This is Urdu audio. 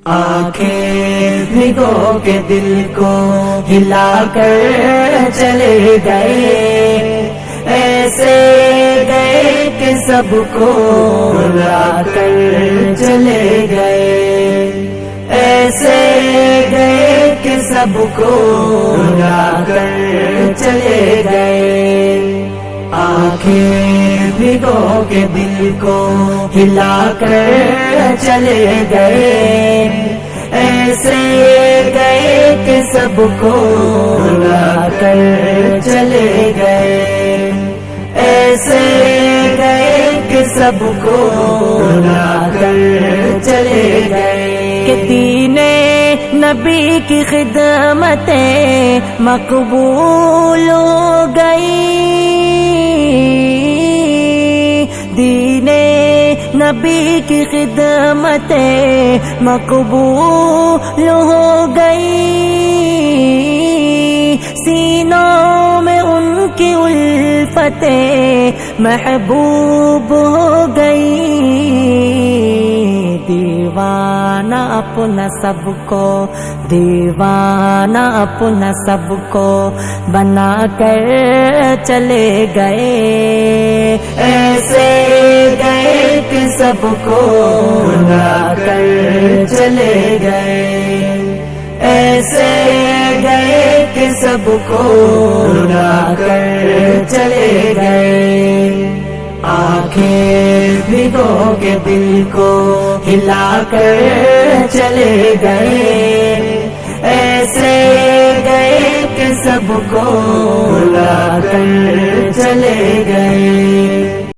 آنکھیں بھگو کے دل کو ہلا کر چلے گئے، ایسے گئے کہ سب کو رلا کر چلے گئے، ایسے گئے کہ سب کو رلا کر چلے گئے۔ آنکھیں بھگو کے دل کو ہلا کر چلے گئے، ایسے گئے کہ سب کو رلا کر چلے گئے، ایسے گئے کہ سب کو رلا کر چلے گئے۔ کہ دین نبی کی خدمتیں مقبول ہو گئی، دین نبی کی خدمتیں مقبول ہو گئی، سینوں میں ان کی الفتیں محبوب ہو گئی۔ دیوانہ اپنا سب کو، دیوانہ اپنا سب کو بنا کر چلے گئے، ایسے گئے کہ سب کو رلا کر چلے گئے، ایسے گئے کہ سب کو رلا کر چلے گئے۔ آنکھیں بھگو کے دل کو ہلا کر چلے گئے، ایسے گئے کہ سب کو رلا کر چلے گئے۔